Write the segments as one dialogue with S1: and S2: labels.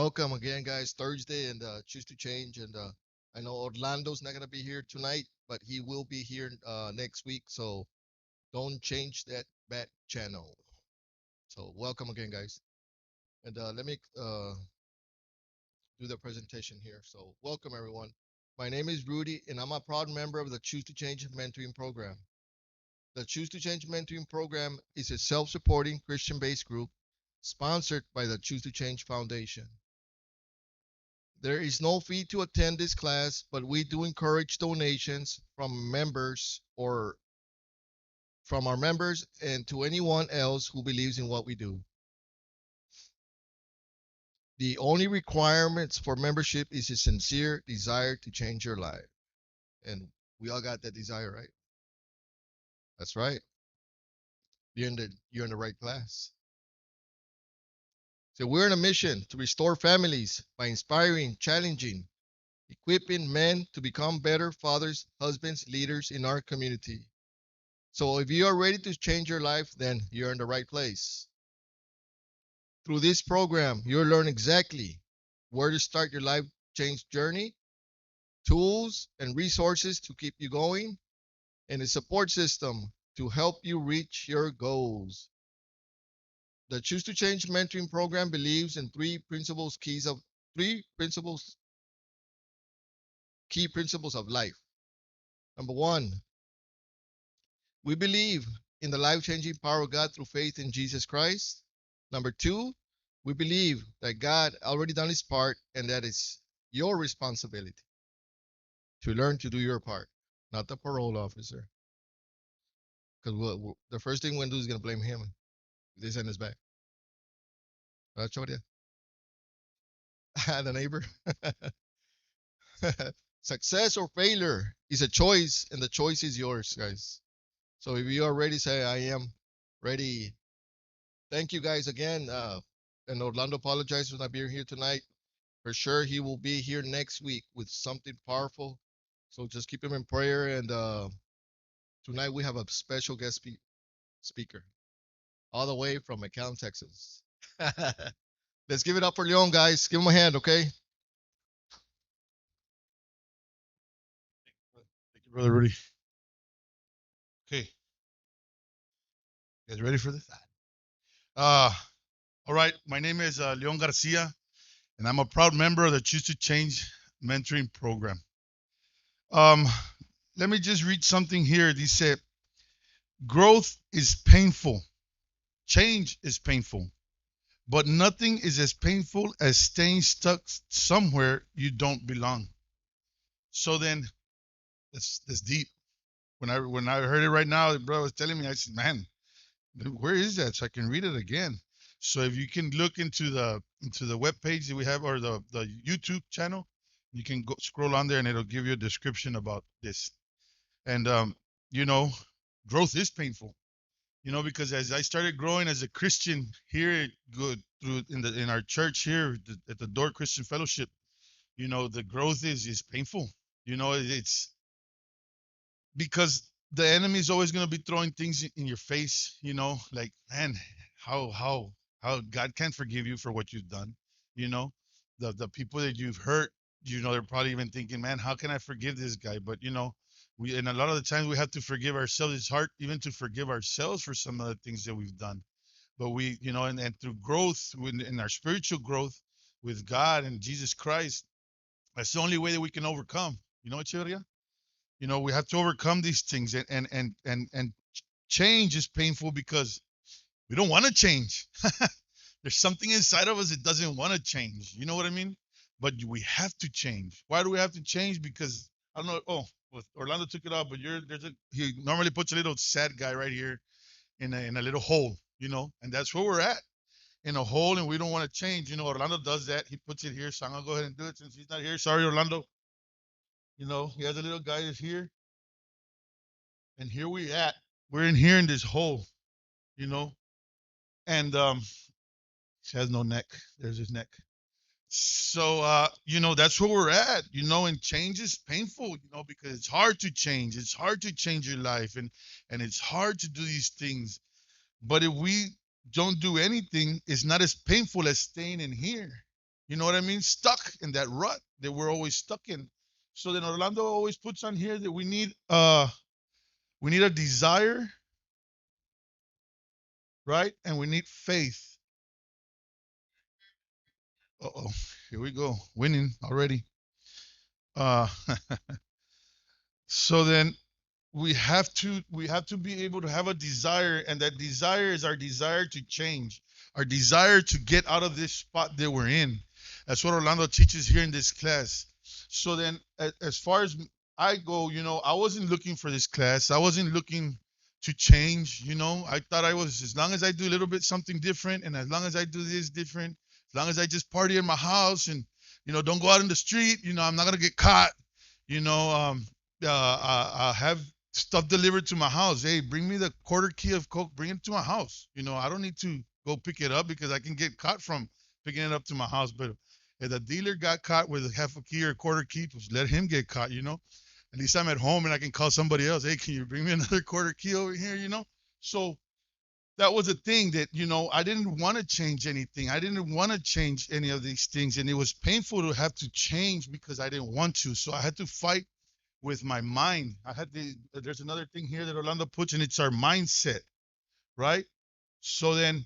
S1: Welcome again, guys. Thursday and choose to change. And I know Orlando's not gonna be here tonight, but he will be here next week. So don't change that back channel. So welcome again, guys. And let me do the presentation here. So welcome everyone. My name is Rudy, and I'm a proud member of the Choose to Change mentoring program. The Choose to Change mentoring program is a self-supporting Christian-based group sponsored by the Choose to Change Foundation. There is no fee to attend this class, but we do encourage donations from members or from our members and to anyone else who believes in what we do. The only requirements for membership is a sincere desire to change your life. And we all got that desire, right? That's right. You're in the right class. So we're on a mission to restore families by inspiring, challenging, equipping men to become better fathers, husbands, leaders in our community. So if you are ready to change your life, then you're in the right place. Through this program, you'll learn exactly where to start your life change journey, tools and resources to keep you going, and a support system to help you reach your goals. The Choose to Change mentoring program believes in three principles key principles of life. Number 1, we believe in the life-changing power of God through faith in Jesus Christ. Number 2, we believe that God already done his part and that it's your responsibility to learn to do your part, not the parole officer. Because the first thing we're going to do is going to blame him if they send us back. Chodia, the neighbor. Success or failure is a choice, and the choice is yours, guys. So if you are ready, say, I am ready. Thank you, guys, again. And Orlando apologizes for not being here tonight. For sure, he will be here next week with something powerful. So just keep him in prayer. And tonight we have a special guest speaker, all the way from McAllen, Texas. Let's give it up for Leon, guys. Give him a hand, okay?
S2: Thank you, Brother Rudy. Okay, you guys ready for this? Uh, all right. My name is Leon Garcia, and I'm a proud member of the Choose to Change mentoring program. Um, Let me just read something here. They said, growth is painful, change is painful, but nothing is as painful as staying stuck somewhere you don't belong. So then, that's deep. When I heard it right now, the brother was telling me, I said, man, where is that so I can read it again? So if you can look into the web page that we have or the YouTube channel, you can go scroll on there and it'll give you a description about this. And you know, growth is painful. Because as I started growing as a Christian here, good through in our church here at the Door Christian Fellowship, the growth is painful. It's because the enemy is always going to be throwing things in your face, like, man, how God can't forgive you for what you've done. you know the people that you've hurt, they're probably even thinking, man, how can I forgive this guy? But we, and a lot of the times we have to forgive ourselves. It's hard even to forgive ourselves for some of the things that we've done. But we, and through growth in our spiritual growth with God and Jesus Christ, that's the only way that we can overcome. Echeverria? We have to overcome these things, and change is painful because we don't want to change. There's something inside of us that doesn't want to change. You know what I mean? But we have to change. Why do we have to change? Because I don't know. Oh, well, Orlando took it off, but he normally puts a little sad guy right here in a little hole, and that's where we're at, in a hole, and we don't want to change. Orlando does that. He puts it here, so I'm gonna go ahead and do it since he's not here. Sorry, Orlando. He has a little guy that's here, and here we at. We're in here in this hole, you know, and he has no neck. There's his neck. So that's where we're at, and change is painful, because it's hard to change. It's hard to change your life, and it's hard to do these things. But if we don't do anything, it's not as painful as staying in here. You know what I mean? Stuck in that rut that we're always stuck in. So then Orlando always puts on here that we need a desire, right? And we need faith. Uh-oh. Here we go. Winning already. Uh so then we have to be able to have a desire, and that desire is our desire to change, our desire to get out of this spot that we're in. That's what Orlando teaches here in this class. So then as far as I go, I wasn't looking for this class. I wasn't looking to change. I thought I was, as long as I do a little bit something different, and as long as I do this different, as long as I just party in my house and don't go out in the street, I'm not gonna get caught. you know um have stuff delivered to my house. Hey, bring me the quarter key of Coke. Bring it to my house. I don't need to go pick it up because I can get caught from picking it up to my house. But if the dealer got caught with a half a key or a quarter key, just let him get caught. At least I'm at home and I can call somebody else. Hey, can you bring me another quarter key over here? So that was a thing that I didn't want to change anything. I didn't want to change any of these things, and it was painful to have to change because I didn't want to. So I had to fight with my mind. There's another thing here that Orlando puts, and it's our mindset, right? So then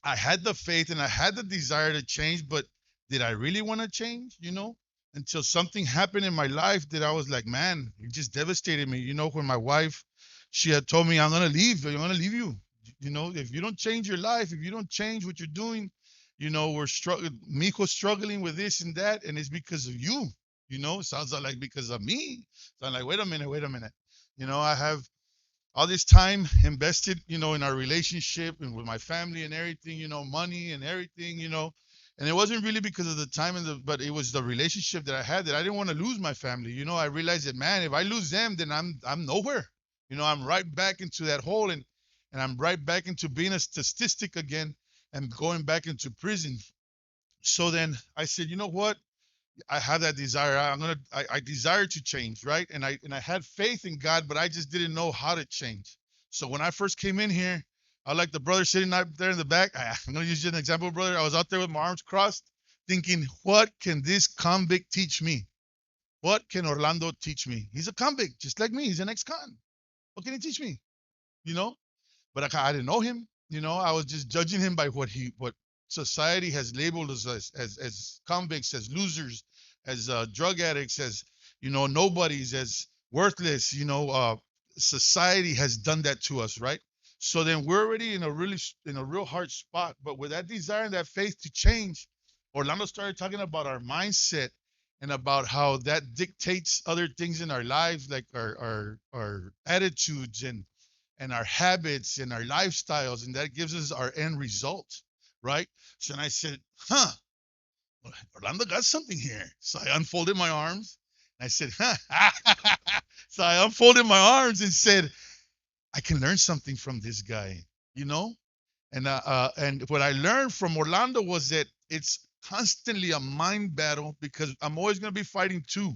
S2: I had the faith and I had the desire to change, but did I really want to change? Until something happened in my life that I was like, man, it just devastated me. When my wife, she had told me, I'm gonna leave. I'm gonna leave you. If you don't change your life, if you don't change what you're doing, we're struggling. Miko's struggling with this and that, and it's because of you. It sounds like because of me. So I'm like, wait a minute, wait a minute. I have all this time invested, in our relationship and with my family and everything, money and everything, and it wasn't really because of the time but it was the relationship that I had, that I didn't want to lose my family. I realized that, man, if I lose them, then I'm nowhere. I'm right back into that hole, and I'm right back into being a statistic again and going back into prison. So then I said, you know what? I have that desire. I desire to change, right? And I had faith in God, but I just didn't know how to change. So when I first came in here, I like the brother sitting out there in the back. I'm gonna use you an example, brother. I was out there with my arms crossed, thinking, what can this convict teach me? What can Orlando teach me? He's a convict, just like me. He's an ex-con. What can he teach me? You know? But I didn't know him. I was just judging him by what society has labeled us as convicts, as losers, as drug addicts, as nobodies, as worthless. Society has done that to us, right? So then we're already in a real hard spot. But with that desire and that faith to change, Orlando started talking about our mindset and about how that dictates other things in our lives, like our attitudes and our habits and our lifestyles, and that gives us our end result, right? So then I said, huh, Orlando got something here. So I unfolded my arms and I said, huh. So I unfolded my arms and said, I can learn something from this guy, you know? And what I learned from Orlando was that it's constantly a mind battle, because I'm always going to be fighting two.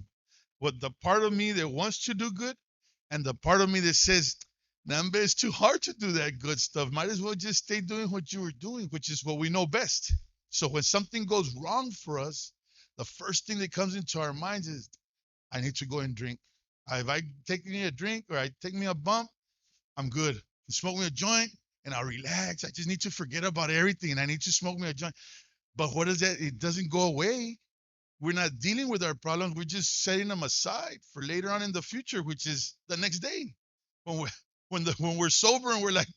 S2: What the part of me that wants to do good, and the part of me that says, Namba, it's too hard to do that good stuff. Might as well just stay doing what you were doing, which is what we know best. So when something goes wrong for us, the first thing that comes into our minds is, I need to go and drink. If I take me a drink or I take me a bump, I'm good. Smoke me a joint and I'll relax. I just need to forget about everything and I need to smoke me a joint. But what is that? It doesn't go away. We're not dealing with our problems. We're just setting them aside for later on in the future, which is the next day when we're sober and we're like,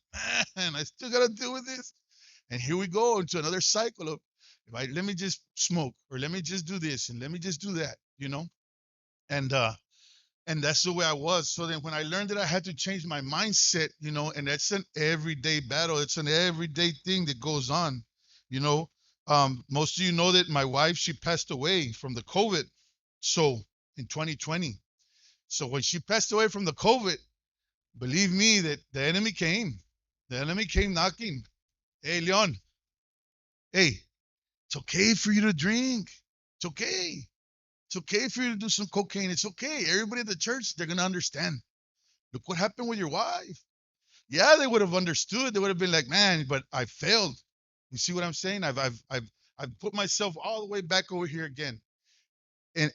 S2: man, I still gotta deal with this. And here we go into another cycle of, let me just smoke, or let me just do this, and let me just do that. And that's the way I was. So then when I learned that I had to change my mindset, and that's an everyday battle. It's an everyday thing that goes on, you know. Most of you know that my wife, she passed away from the COVID. So in 2020. So when she passed away from the COVID, believe me that the enemy came. The enemy came knocking. Hey, Leon, hey, it's okay for you to drink. It's okay. It's okay for you to do some cocaine. It's okay. Everybody at the church, they're going to understand. Look what happened with your wife. Yeah, they would have understood. They would have been like, man, but I failed. You see what I'm saying? I've I put myself all the way back over here again, and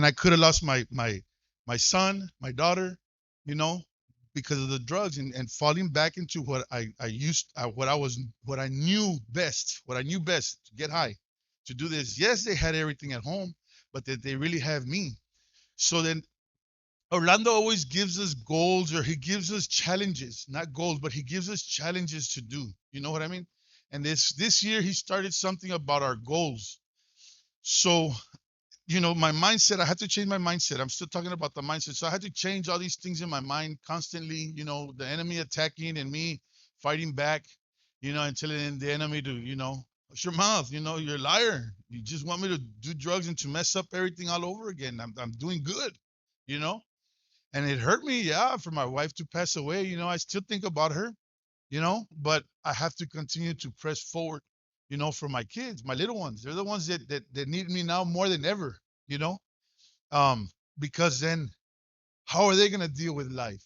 S2: I could have lost my son, my daughter, you know, because of the drugs and falling back into what I used what I knew best, to get high, to do this. Yes, they had everything at home, but they really have me. So then Orlando always gives us goals, or he gives us challenges, not goals, but he gives us challenges to do. You know what I mean? And this year he started something about our goals. So my mindset, I had to change my mindset. I'm still talking about the mindset. So I had to change all these things in my mind constantly, the enemy attacking and me fighting back, and telling the enemy to, shut your mouth, you're a liar. You just want me to do drugs and to mess up everything all over again. I'm doing good, you know? And it hurt me, yeah, for my wife to pass away. I still think about her, but I have to continue to press forward, for my kids, my little ones. They're the ones that need me now more than ever, you know, um, because then how are they gonna deal with life?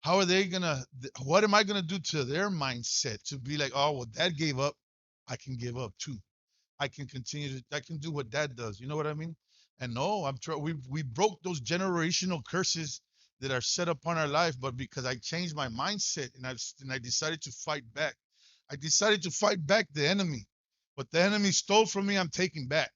S2: How are they gonna? What am I gonna do to their mindset to be like, oh, well, dad gave up, I can give up too. I can continue to, I can do what dad does. You know what I mean? And no, I'm trying. We broke those generational curses that are set upon our life, but because I changed my mindset and I decided to fight back. I decided to fight back the enemy. What the enemy stole from me, I'm taking back.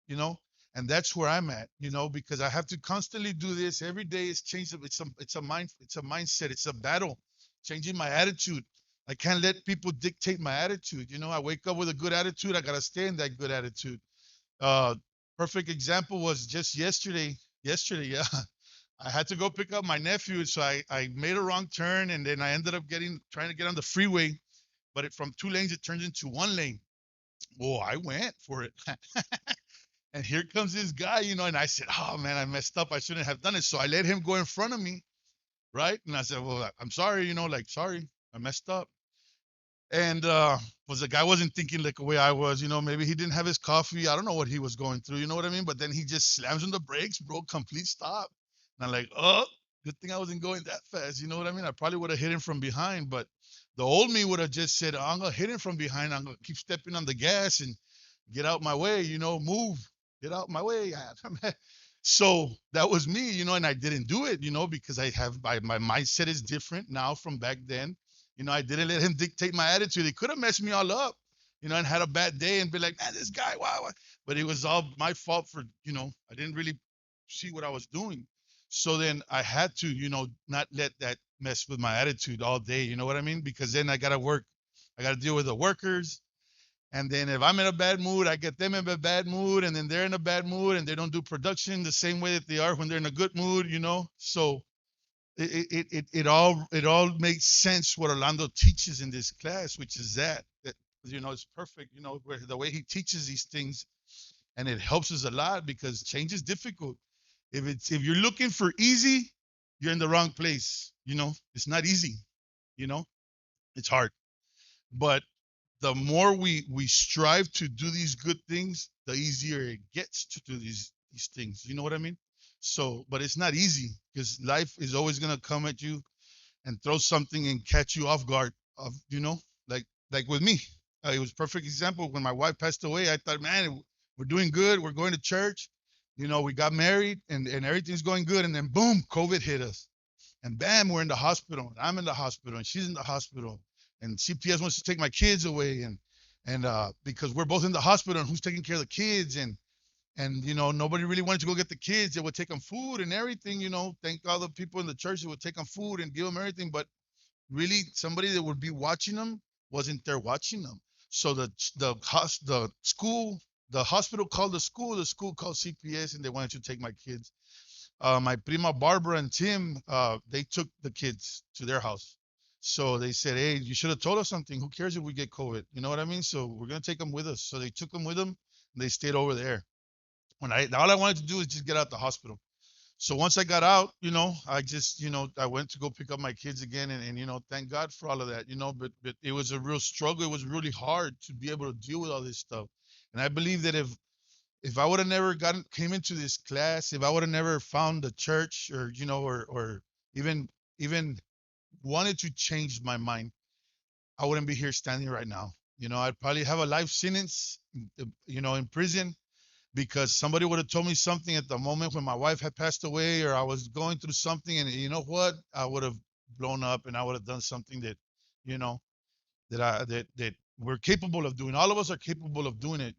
S2: You know, and that's where I'm at. Because I have to constantly do this every day. It's changed. It's a mindset. It's a battle. Changing my attitude. I can't let people dictate my attitude. I wake up with a good attitude. I gotta stay in that good attitude. Uh, Perfect example was just yesterday. Yesterday, yeah, I had to go pick up my nephew, so I made a wrong turn, and then I ended up trying to get on the freeway, but from 2 lanes it turns into 1 lane. Oh, I went for it, and here comes this guy, and I said, "Oh man, I messed up. I shouldn't have done it." So I let him go in front of me, right? And I said, "Well, I'm sorry, like sorry, I messed up." And was the guy wasn't thinking like the way I was, maybe he didn't have his coffee. I don't know what he was going through, you know what I mean? But then he just slams on the brakes, bro, complete stop. And I'm like, oh, good thing I wasn't going that fast. You know what I mean? I probably would have hit him from behind, but the old me would have just said, I'm gonna hit him from behind. I'm gonna keep stepping on the gas and get out my way, move, get out my way. So that was me, and I didn't do it, because I have my mindset is different now from back then. I didn't let him dictate my attitude. He could have messed me all up, and had a bad day and be like, man, this guy, wow. But it was all my fault for, I didn't really see what I was doing. So then I had to, not let that mess with my attitude all day. You know what I mean? Because then I got to work. I got to deal with the workers. And then if I'm in a bad mood, I get them in a bad mood, and then they're in a bad mood, and they don't do production the same way that they are when they're in a good mood, So it all makes sense what Orlando teaches in this class, which is that it's perfect. Where the way he teaches these things, and it helps us a lot because change is difficult. If you're looking for easy, you're in the wrong place. It's not easy. You know, it's hard, but the more we strive to do these good things, the easier it gets to do these things. You know what I mean? So, but it's not easy because life is always gonna come at you and throw something and catch you off guard. Like with me, it was a perfect example. When my wife passed away, I thought, man, we're doing good. We're going to church. We got married and everything's going good. And then boom, COVID hit us. And bam, we're in the hospital. And I'm in the hospital, and she's in the hospital. And CPS wants to take my kids away, and because we're both in the hospital, and who's taking care of the kids? And nobody really wanted to go get the kids. They would take them food and everything. Thank all the people in the church that would take them food and give them everything. But really, somebody that would be watching them wasn't there watching them. So the school, the hospital called the school. The school called CPS, and they wanted to take my kids. My prima Barbara and Tim, they took the kids to their house. So they said, "Hey, you should have told us something. Who cares if we get COVID? You know what I mean? So we're gonna take them with us." So they took them with them, and they stayed over there. When all I wanted to do is just get out the hospital. So once I got out, I just, I went to go pick up my kids again, and thank God for all of that, but it was a real struggle. It was really hard to be able to deal with all this stuff. And I believe that if I would have never came into this class, if I would have never found the church, or or even wanted to change my mind, I wouldn't be here standing right now. I'd probably have a life sentence, in prison because somebody would have told me something at the moment when my wife had passed away or I was going through something, and you know what, I would have blown up and I would have done something that, you know, that we're capable of doing. All of us are capable of doing it.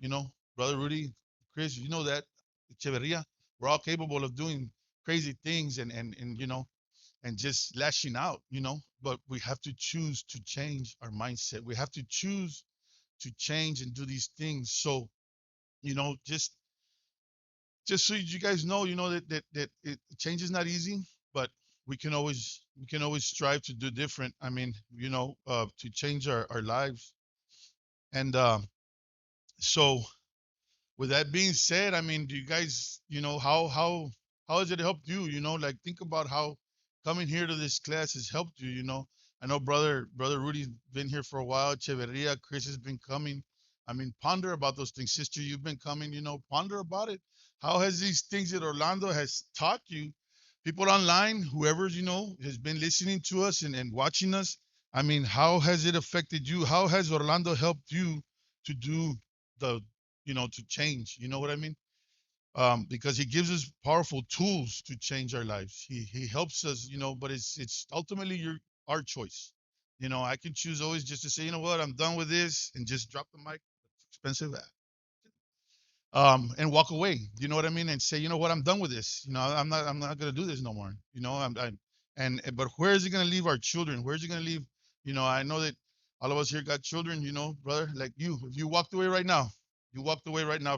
S2: Brother Rudy, Chris, you know that, Echeverria, we're all capable of doing crazy things and and just lashing out. But we have to choose to change our mindset. We have to choose to change and do these things. So, just so you guys know, change is not easy, but we can always strive to do different. I mean, to change our lives. And so, with that being said, I mean, do you guys, how has it helped you? Like, think about how coming here to this class has helped you. I know brother Rudy's been here for a while. Cheverria, Chris has been coming. I mean, ponder about those things. Sister, you've been coming. Ponder about it. How has these things that Orlando has taught you, people online, whoever has been listening to us and watching us? I mean, how has it affected you? How has Orlando helped you to do the to change? You know what I mean? Because he gives us powerful tools to change our lives. He helps us, but it's ultimately our choice. I can choose always just to say, you know what, I'm done with this, and just drop the mic. It's expensive, and walk away. You know what I mean? And say, you know what, I'm done with this. I'm not gonna do this no more. But where is it gonna leave our children? Where is it gonna leave? I know that all of us here got children. Brother, like you, if you walked away right now,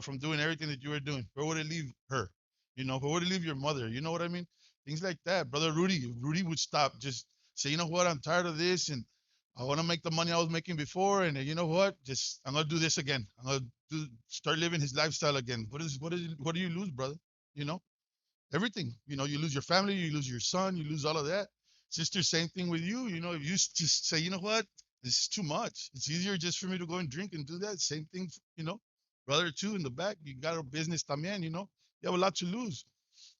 S2: from doing everything that you were doing, where would it leave her? Where would it leave your mother? You know what I mean? Things like that. Brother Rudy would stop, just say, you know what, I'm tired of this, and I want to make the money I was making before, and you know what? Just I'm gonna do this again. I'm gonna start living his lifestyle again. What do you lose, brother? You know everything. You lose your family, you lose your son, you lose all of that. Sister, same thing with you. If you just say, you know what, this is too much. It's easier just for me to go and drink and do that. Same thing, brother too in the back. You got a business también. You have a lot to lose.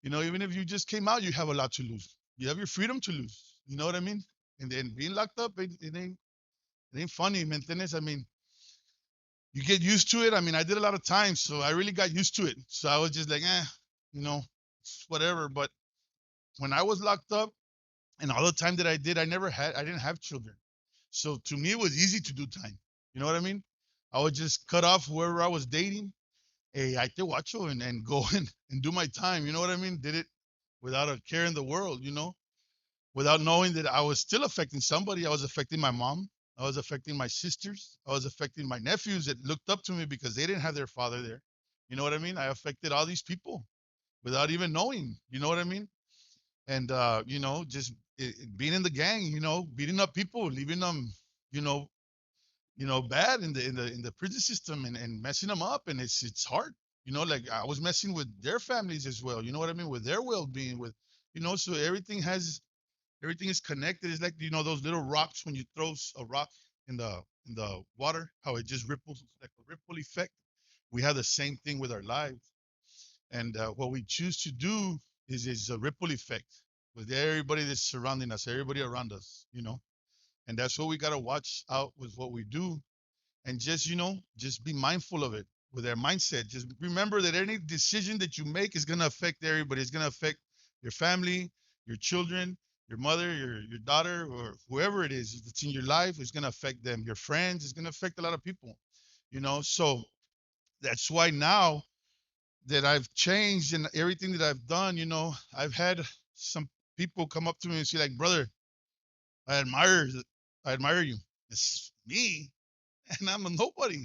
S2: Even if you just came out, you have a lot to lose. You have your freedom to lose. You know what I mean? And then being locked up, it ain't funny, ¿me entiendes? I mean, you get used to it. I mean, I did a lot of time, so I really got used to it. So I was just like, you know, whatever. But when I was locked up, and all the time that I did, I didn't have children. So to me, it was easy to do time. You know what I mean? I would just cut off whoever I was dating. Hey, I te watcho and go and do my time. You know what I mean? Did it without a care in the world, without knowing that I was still affecting somebody. I was affecting my mom. I was affecting my sisters. I was affecting my nephews that looked up to me because they didn't have their father there. You know what I mean? I affected all these people without even knowing. You know what I mean? And just being in the gang, beating up people, leaving them, you know, bad in the prison system and messing them up, and it's hard. Like I was messing with their families as well. You know what I mean? With their well-being, so everything is connected. It's like those little rocks when you throw a rock in the water, how it just ripples like a ripple effect. We have the same thing with our lives, and what we choose to do is a ripple effect with everybody that's surrounding us, everybody around us. And that's what we gotta watch out with what we do, and just be mindful of it with our mindset. Just remember that any decision that you make is going to affect everybody. It's going to affect your family, your children, your mother, your daughter, or whoever it is that's in your life. It's going to affect them. Your friends. It's going to affect a lot of people. So that's why now that I've changed and everything that I've done, I've had some people come up to me and say, like, brother, I admire I admire you. It's me, and I'm a nobody,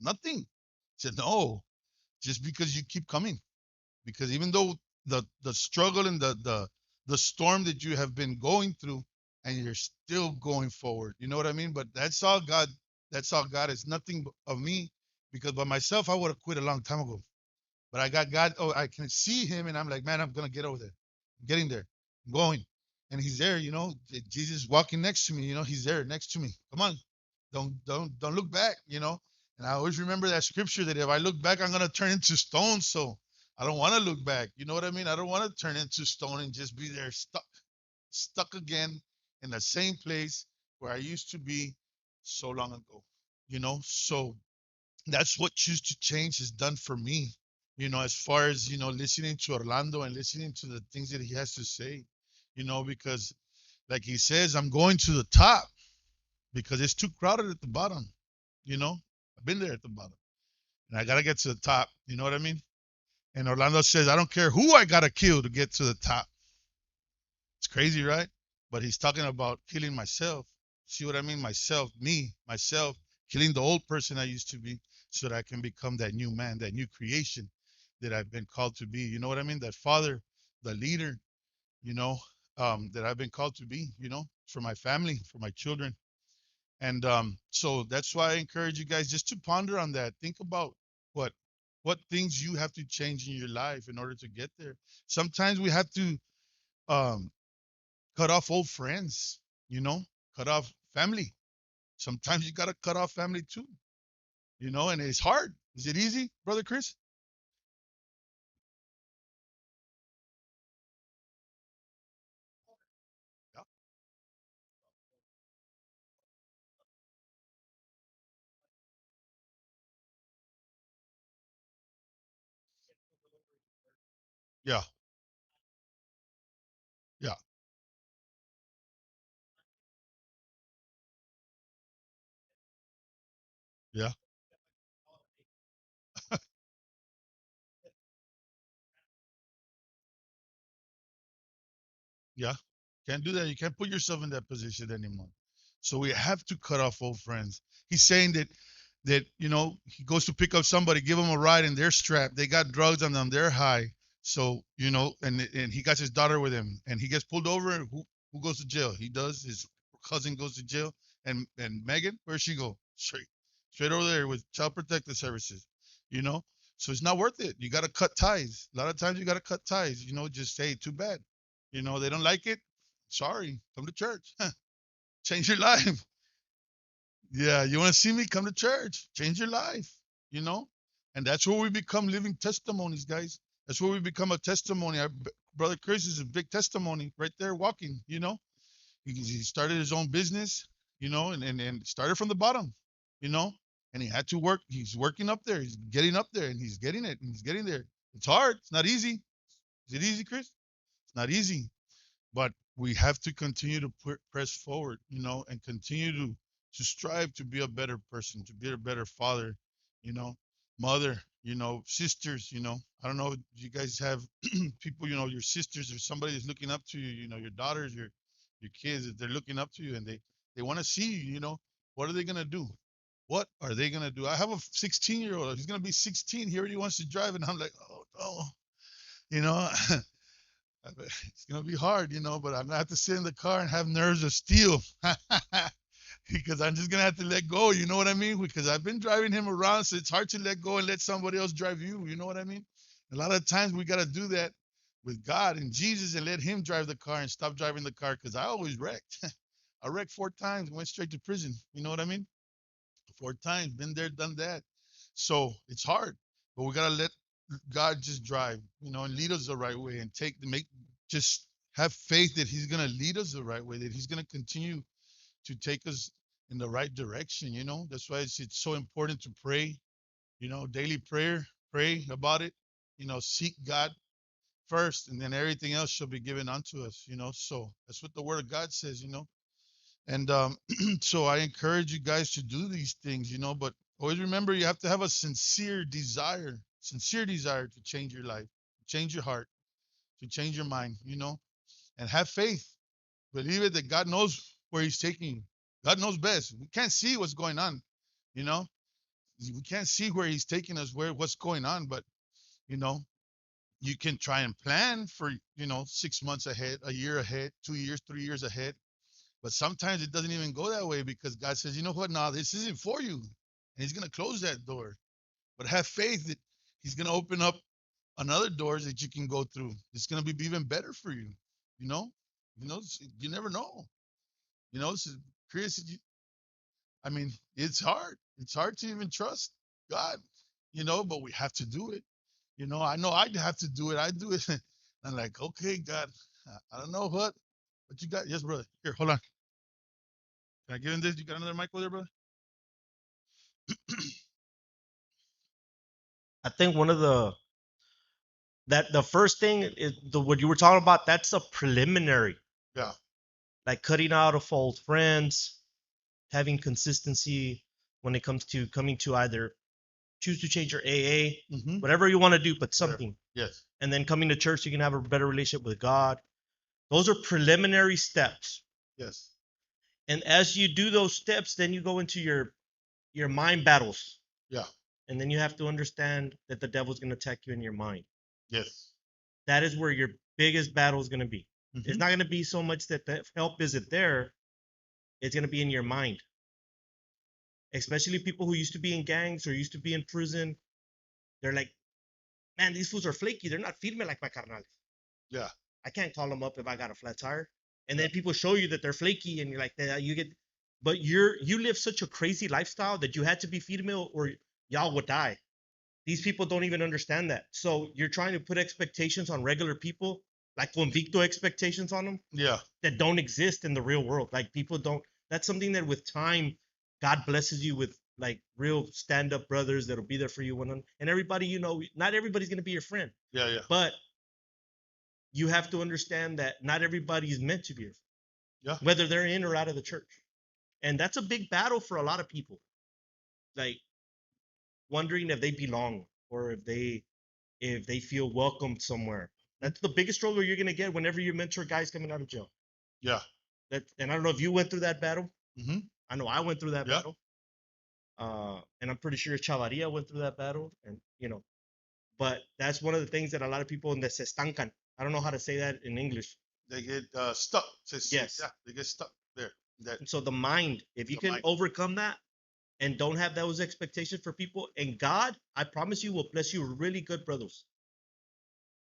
S2: nothing. I said, no, just because you keep coming. Because even though the struggle and the storm that you have been going through, and you're still going forward. You know what I mean? But that's all God. That's all God. It's nothing of me, because by myself I would have quit a long time ago. But I got God. Oh, I can see Him, and I'm like, man, I'm gonna get over there. I'm getting there. I'm going, and He's there. Jesus walking next to me. He's there next to me. Come on, don't look back. And I always remember that scripture that if I look back, I'm gonna turn into stone. So I don't want to look back. You know what I mean? I don't want to turn into stone and just be there stuck again in the same place where I used to be so long ago. So that's what Choose to Change has done for me, as far as, listening to Orlando and listening to the things that he has to say, because like he says, I'm going to the top because it's too crowded at the bottom, you know. I've been there at the bottom and I got to get to the top, you know what I mean? And Orlando says, I don't care who I got to kill to get to the top. It's crazy, right? But he's talking about killing myself. See what I mean? Myself, killing the old person I used to be so that I can become that new man, that new creation that I've been called to be. You know what I mean? That father, the leader, you know, that I've been called to be, for my family, for my children. And so that's why I encourage you guys just to ponder on that. Think about what what things you have to change in your life in order to get there. Sometimes we have to um, cut off old friends, you know, cut off family. Sometimes you got to cut off family too, and it's hard. Is it easy, Brother Chris? Yeah, yeah, yeah, yeah. Can't do that. You can't put yourself in that position anymore. So we have to cut off old friends. He's saying that he goes to pick up somebody, give them a ride, and they're strapped. They got drugs on them. They're high. So and he got his daughter with him, and he gets pulled over. And who goes to jail? He does. His cousin goes to jail, and Megan, where'd she go? Straight over there with Child Protective Services. You know, so it's not worth it. You got to cut ties. A lot of times you got to cut ties. Just say too bad. They don't like it. Sorry, come to church. Change your life. Yeah, you want to see me? Come to church. Change your life, you know? And that's where we become living testimonies, guys. That's where we become a testimony. Brother Chris is a big testimony right there walking, He started his own business, and started from the bottom, you know? And he had to work. He's working up there. He's getting up there and he's getting it and he's getting there. It's hard. It's not easy. Is it easy, Chris? It's not easy, but we have to continue to press forward, and continue to strive to be a better person, to be a better father, you know, mother, sisters, I don't know if you guys have people, your sisters or somebody that's looking up to you, your daughters, your kids, if they're looking up to you and they want to see you, what are they gonna do? What are they gonna do? I have a 16-year-old. He's gonna be 16. He already wants to drive, and I'm like, oh no, you know. It's gonna be hard, but I'm gonna have to sit in the car and have nerves of steel because I'm just gonna have to let go. You know what I mean? Because I've been driving him around, so it's hard to let go and let somebody else drive you. You know what I mean? A lot of times we gotta do that with God and Jesus and let Him drive the car and stop driving the car because I always wrecked. I wrecked 4 times, went straight to prison. You know what I mean? 4 times, been there, done that. So it's hard, but we gotta let God just drive, and lead us the right way and just have faith that He's gonna lead us the right way, that He's gonna continue to take us in the right direction. That's why it's so important to pray. Daily prayer, pray about it. Seek God first, and then everything else shall be given unto us. So that's what the Word of God says. And so I encourage you guys to do these things, but always remember you have to have a sincere desire to change your life, to change your heart, to change your mind, and have faith. Believe it that God knows where He's taking you. God knows best. We can't see what's going on, you know. We can't see where He's taking us, what's going on, but you know, you can try and plan for 6 months ahead, a year ahead, 2 years, 3 years ahead. But sometimes it doesn't even go that way because God says, you know what? No, this isn't for you. And He's going to close that door. But have faith that He's going to open up another doors that you can go through. It's going to be even better for you. You know, you never know. So Chris, I mean, it's hard. It's hard to even trust God, but we have to do it. I know I have to do it. I do it. I'm like, okay, God, I don't know what you got. Yes, brother. Here, hold on. Can I get in this? You got another mic over there, brother?
S3: I think one of the first thing is what you were talking about. That's a preliminary,
S2: Yeah.
S3: like cutting out of false friends, having consistency when it comes to coming to either choose to change your AA,
S2: Mm-hmm.
S3: whatever you want to do, but
S2: Whatever.
S3: something.
S2: Yes.
S3: And then coming to church, so you can have a better relationship with God. Those are preliminary steps.
S2: Yes.
S3: And as you do those steps, then you go into your mind battles.
S2: Yeah.
S3: And then you have to understand that the devil's going to attack you in your mind.
S2: Yes.
S3: That is where your biggest battle is going to be.
S2: Mm-hmm.
S3: It's not going to be so much that the help isn't there. It's going to be in your mind. Especially people who used to be in gangs or used to be in prison. They're like, man, these fools are flaky. They're not feeding me like my carnales.
S2: Yeah.
S3: I can't call them up if I got a flat tire. And
S2: Yeah.
S3: then people show you that they're flaky, and you're like, you get, but you live such a crazy lifestyle that you had to be feed meal or y'all would die. These people don't even understand that. So you're trying to put expectations on regular people, like convicto expectations on them,
S2: Yeah.
S3: that don't exist in the real world. Like people don't. That's something that with time, God blesses you with like real stand-up brothers that'll be there for you and everybody. Not everybody's gonna be your friend,
S2: Yeah. Yeah.
S3: but you have to understand that not everybody is meant to be your friend,
S2: Yeah.
S3: whether they're in or out of the church. And that's a big battle for a lot of people, like wondering if they belong or if they feel welcomed somewhere. That's the biggest struggle you're gonna get whenever you mentor guys coming out of jail.
S2: Yeah.
S3: And I don't know if you went through that battle.
S2: Mm-hmm.
S3: I know I went through that
S2: Yeah.
S3: battle. And I'm pretty sure Chavaria went through that battle. And but that's one of the things that a lot of people in the se estancan. I don't know how to say that in English.
S2: They get stuck.
S3: Yes.
S2: Yeah. They get stuck there. That.
S3: And so the mind, if you
S2: The
S3: can
S2: mind.
S3: overcome that and don't have those expectations for people, and God, I promise you, will bless you really good brothers.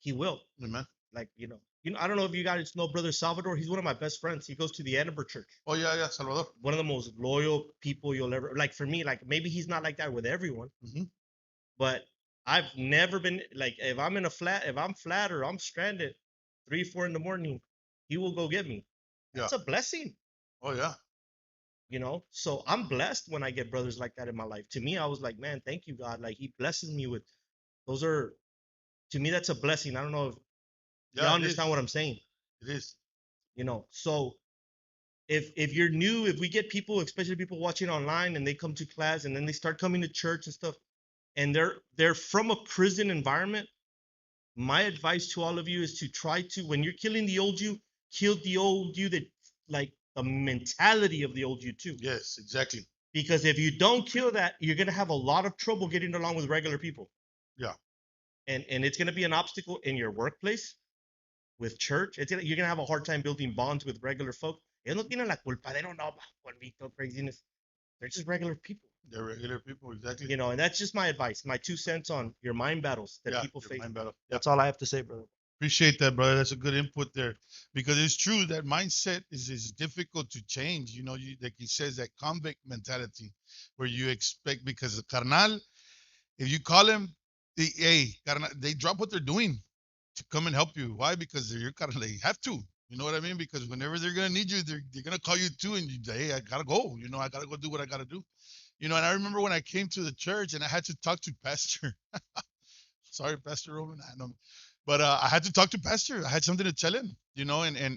S3: He will.
S2: Amen.
S3: Like, I don't know if you guys know Brother Salvador. He's one of my best friends. He goes to the Annenberg Church.
S2: Oh yeah. Yeah. Salvador.
S3: One of the most loyal people you'll ever, like, for me, like maybe he's not like that with everyone,
S2: Mm-hmm.
S3: but I've never been like, if I'm flat or I'm stranded 3, 4 in the morning, he will go get me. That's
S2: Yeah.
S3: a blessing,
S2: Oh yeah.
S3: So I'm blessed when I get brothers like that in my life. To me, I was like, man, thank you, God. Like he blesses me with those are to me, that's a blessing. I don't know if y'all
S2: Yeah. It
S3: understand
S2: is.
S3: what I'm saying.
S2: It is.
S3: So if you're new, if we get people, especially people watching online, and they come to class and then they start coming to church and stuff, and they're from a prison environment, my advice to all of you is to try to, when you're killing the old you, kill the old you, that like the mentality of the old you too.
S2: Yes. Exactly.
S3: Because if you don't kill that, you're gonna have a lot of trouble getting along with regular people.
S2: Yeah.
S3: And it's gonna be an obstacle in your workplace, with church. You're gonna have a hard time building bonds with regular folk. Ellos no tienen la culpa. They don't know about Juanito craziness. They're just regular people.
S2: They're regular people. Exactly.
S3: And that's just my advice, my 2 cents on your mind battles that
S2: Yeah.
S3: people
S2: Your
S3: face.
S2: mind battle. Yeah.
S3: That's all I have to say, brother.
S2: Appreciate that, brother. That's a good input there, because it's true that mindset is difficult to change. Like he says, that convict mentality, where you expect, because the carnal, if you call him, hey, carnal, they drop what they're doing to come and help you. Why? Because they're your carnal. They have to. You know what I mean? Because whenever they're gonna need you, they're gonna call you too, and you say, hey, I gotta go. I gotta go do what I gotta do. And I remember when I came to the church and I had to talk to Pastor. Sorry, Pastor Roman. I know, but I had to talk to Pastor. I had something to tell him,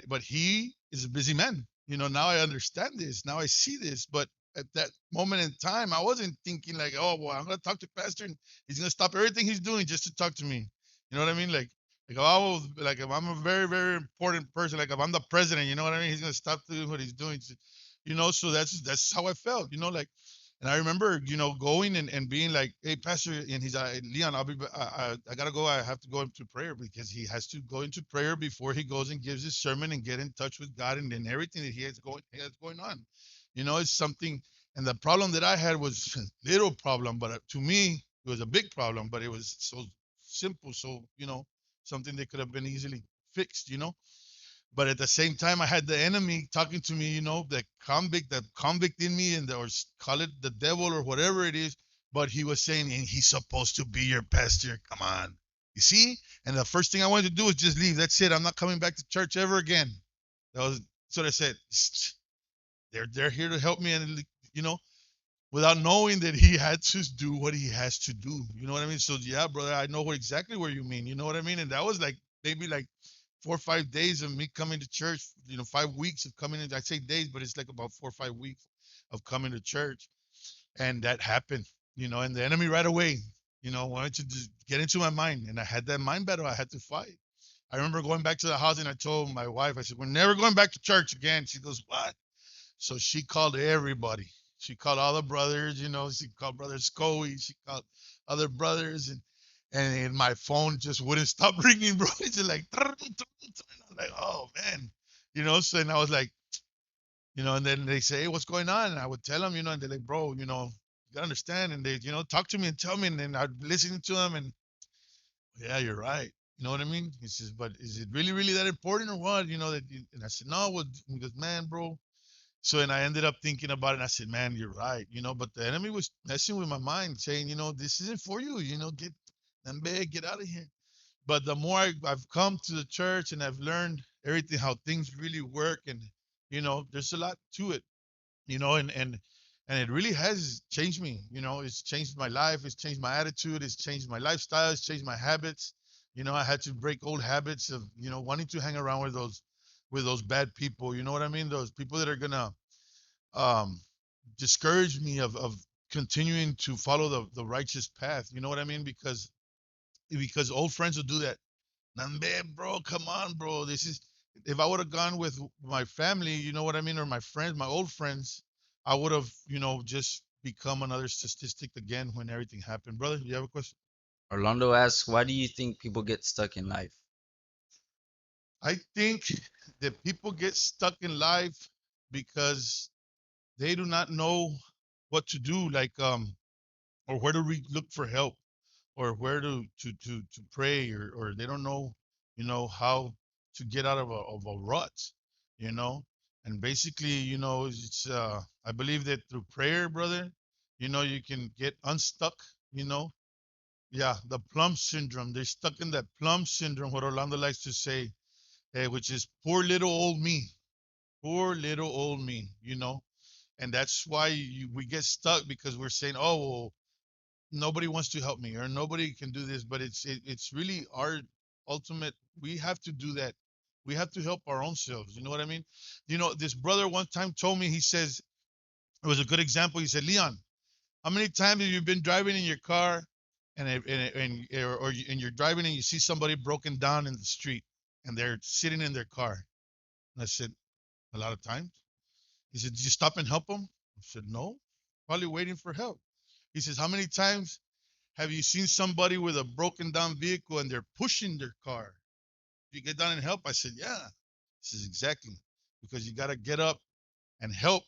S2: but he is a busy man. Now I understand this. Now I see this. But at that moment in time, I wasn't thinking like, oh, well, I'm gonna talk to Pastor and he's gonna stop everything he's doing just to talk to me. You know what I mean? Like if I'm a very, very important person, like if I'm the president, you know what I mean? He's gonna stop doing what he's doing. So that's how I felt. And I remember, going and being like, "Hey, Pastor," and he's like, "Leon, I gotta go. I have to go into prayer," because he has to go into prayer before he goes and gives his sermon and get in touch with God and everything that he has going on. It's something. And the problem that I had was little problem, but to me it was a big problem. But it was so simple, so something that could have been easily fixed. But at the same time, I had the enemy talking to me, the convict in me, or call it the devil or whatever it is. But he was saying, and he's supposed to be your pastor. Come on. You see? And the first thing I wanted to do was just leave. That's it. I'm not coming back to church ever again. That's what I said. They're here to help me, and without knowing that he had to do what he has to do. You know what I mean? So yeah, brother, I know exactly what you mean. You know what I mean? And that was like maybe like 4 or 5 days of me coming to church. 5 weeks of coming in. I say days, but it's like about 4 or 5 weeks of coming to church, and that happened. And the enemy right away, wanted to just get into my mind, and I had that mind battle I had to fight. I remember going back to the house and I told my wife, I said, "We're never going back to church again." She goes, "What?" So she called everybody. She called all the brothers, she called brother Scoey, she called other brothers, and my phone just wouldn't stop ringing, bro. It's just like, I'm like, oh man, So and I was like, and then they say, "Hey, what's going on?" And I would tell them, and they're like, "Bro, you gotta understand." And they, talk to me and tell me, and then I'd listen to them, and yeah, you're right. You know what I mean? He says, "But is it really, really that important or what?" And I said, "No." Well, he goes, "Man, bro." So, and I ended up thinking about it, and I said, "Man, you're right." But the enemy was messing with my mind, saying, "This isn't for you. Get and beg, get out of here." But the more I've come to the church and I've learned everything, how things really work, and there's a lot to it, and it really has changed me. It's changed my life. It's changed my attitude. It's changed my lifestyle. It's changed my habits. I had to break old habits of wanting to hang around with those bad people. You know what I mean? Those people that are gonna um, discourage me of continuing to follow the righteous path. You know what I mean? Because old friends will do that. Nambe, bro, come on, bro. This is if I would have gone with my family, you know what I mean, or my friends, my old friends, I would have, just become another statistic again when everything happened. Brother, you have a question?
S4: Orlando asks, why do you think people get stuck in life?
S2: I think that people get stuck in life because they do not know what to do, like or where to look for help, or where to pray, or they don't know, how to get out of a rut, you know. And basically, it's I believe that through prayer, brother, you can get unstuck, you know. Yeah, the plum syndrome. They're stuck in that plum syndrome, what Orlando likes to say, which is poor little old me. Poor little old me. And that's why we get stuck because we're saying, oh, well, nobody wants to help me or nobody can do this, but it's really our ultimate. We have to do that. We have to help our own selves. You know what I mean? This brother one time told me, he says, it was a good example. He said, Leon, how many times have you been driving in your car and you're driving and you see somebody broken down in the street and they're sitting in their car? And I said, a lot of times. He said, did you stop and help them? I said, no, probably waiting for help. He says, how many times have you seen somebody with a broken down vehicle and they're pushing their car? You get down and help? I said, yeah. This is exactly because you got to get up and help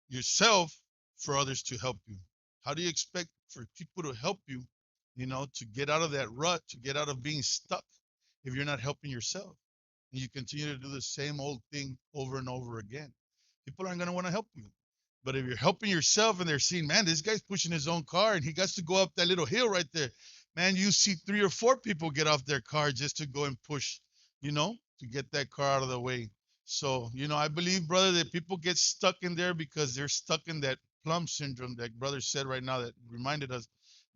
S2: yourself for others to help you. How do you expect for people to help you, to get out of that rut, to get out of being stuck if you're not helping yourself? And you continue to do the same old thing over and over again. People aren't going to want to help you. But if you're helping yourself and they're seeing, man, this guy's pushing his own car and he got to go up that little hill right there. Man, you see 3 or 4 people get off their car just to go and push, to get that car out of the way. So, I believe, brother, that people get stuck in there because they're stuck in that plum syndrome that brother said right now that reminded us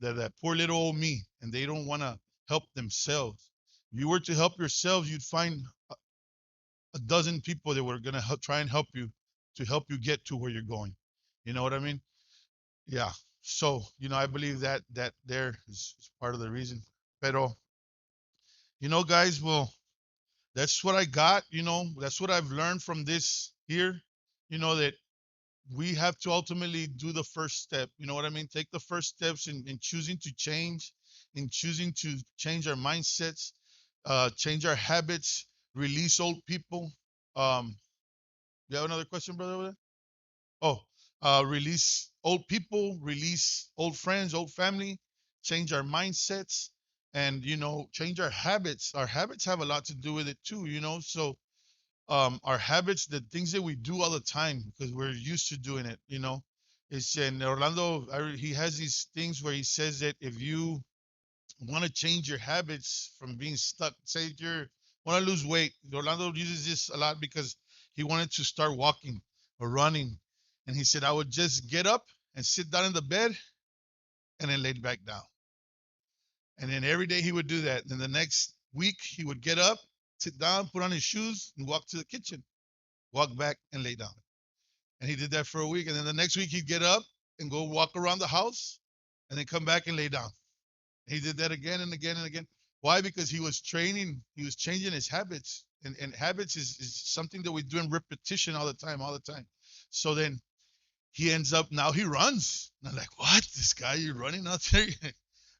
S2: that poor little old me, and they don't want to help themselves. If you were to help yourselves, you'd find a dozen people that were going to try and help you to help you get to where you're going. You know what I mean? Yeah. So, I believe that there is part of the reason. Pero, guys, well, that's what I got. That's what I've learned from this here. That we have to ultimately do the first step. You know what I mean? Take the first steps in choosing to change, in choosing to change our mindsets, change our habits, release old people. You have another question, brother, over there? Oh, release old people, release old friends, old family, change our mindsets, and change our habits. Our habits have a lot to do with it too. So our habits, the things that we do all the time because we're used to doing it. It's in Orlando. He has these things where he says that if you want to change your habits from being stuck, say you want to lose weight. Orlando uses this a lot because he wanted to start walking or running, and he said I would just get up and sit down in the bed and then laid back down. And then every day he would do that. Then the next week he would get up, sit down, put on his shoes, and walk to the kitchen, walk back and lay down. And he did that for a week. And then the next week he'd get up and go walk around the house and then come back and lay down. And he did that again and again and again. Why? Because he was training, he was changing his habits. And habits is something that we do in repetition all the time, all the time. So then he ends up, now he runs. And I'm like, what? This guy, you're running out there?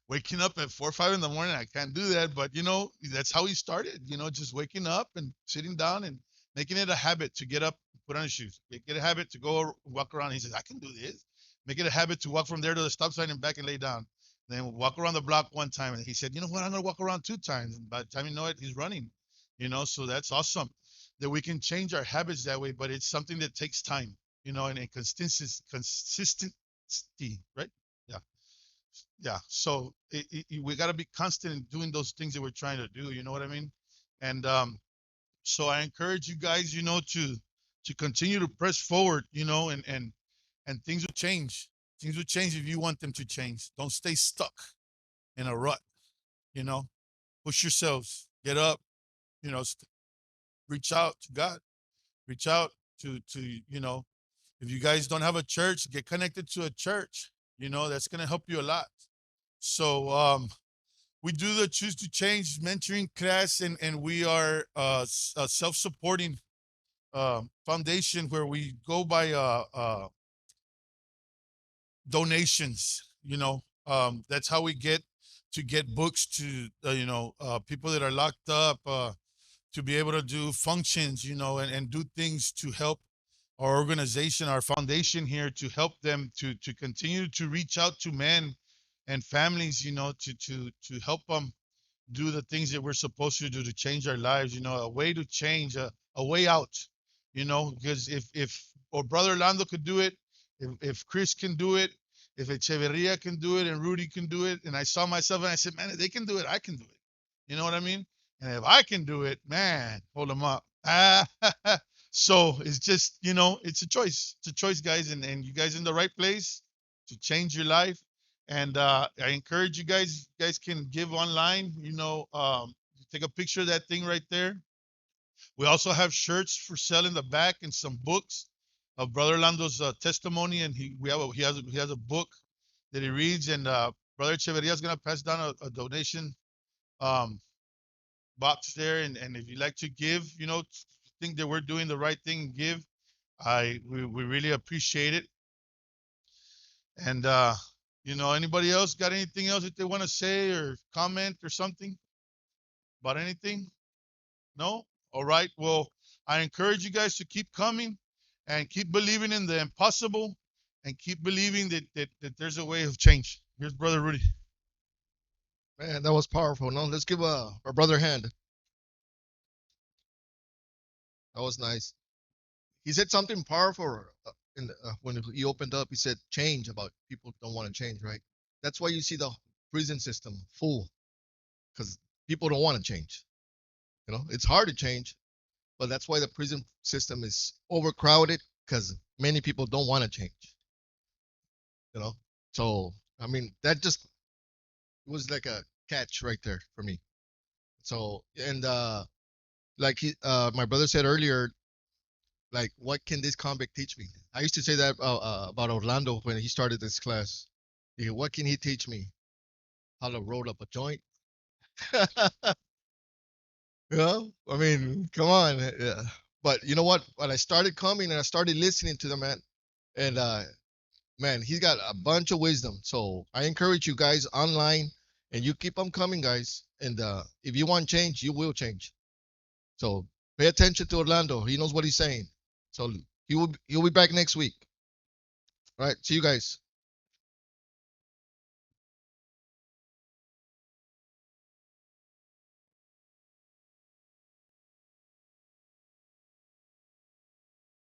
S2: Waking up at 4 or 5 in the morning, I can't do that. But, you know, that's how he started, you know, just waking up and sitting down and making it a habit to get up, put on his shoes. Get a habit to go walk around. He says, I can do this. Make it a habit to walk from there to the stop sign and back and lay down. Then walk around the block one time. And he said, you know what? I'm going to walk around 2 times. And by the time you know it, he's running, you know, so that's awesome that we can change our habits that way. But it's something that takes time, you know, and consistency, right? Yeah. Yeah. So we got to be constant in doing those things that we're trying to do. You know what I mean? And so I encourage you guys, you know, to continue to press forward, you know, and things will change. Things will change if you want them to change. Don't stay stuck in a rut, you know. Push yourselves, get up, you know, reach out to God, reach out to, you know, if you guys don't have a church, get connected to a church, you know, that's going to help you a lot. So, we do the Choose to Change mentoring class, and we are a self-supporting foundation where we go by donations. You know, that's how we get books to you know, people that are locked up, to be able to do functions, you know, and do things to help our organization, our foundation here, to help them to continue to reach out to men and families, you know, to help them do the things that we're supposed to do to change our lives, you know, a way to change, a way out, you know, because if or Brother Orlando could do it, if Chris can do it, if Echeverria can do it and Rudy can do it, and I saw myself and I said, man, if they can do it, I can do it. You know what I mean? And if I can do it, man, hold them up. So it's just, you know, it's a choice. It's a choice, guys, and you guys in the right place to change your life. And I encourage you guys can give online, you know, take a picture of that thing right there. We also have shirts for sale in the back and some books of Brother Orlando's testimony, and he has a book that he reads, and Brother Echeverria is gonna pass down a donation um, box there, and if you like to give, you know, think that we're doing the right thing, give. We really appreciate it. And you know, anybody else got anything else that they want to say or comment or something about anything? No? All right. Well, I encourage you guys to keep coming and keep believing in the impossible and keep believing that there's a way of change. Here's Brother Rudy.
S1: Man, that was powerful. No, let's give our brother a hand. That was nice. He said something powerful when he opened up. He said change, about people don't want to change, right? That's why you see the prison system full, because people don't want to change. You know, it's hard to change, but that's why the prison system is overcrowded, because many people don't want to change. You know, so I mean that just was like a catch right there for me. So and like my brother said earlier, like what can this convict teach me? I used to say that about Orlando when he started this class. What can he teach me? How to roll up a joint? You know, I mean, come on. Yeah. But you know what? When I started coming and I started listening to the man, and man, he's got a bunch of wisdom. So I encourage you guys online, and you keep on coming, guys. And if you want change, you will change. So pay attention to Orlando. He knows what he's saying. So he'll be back next week. All right. See you guys.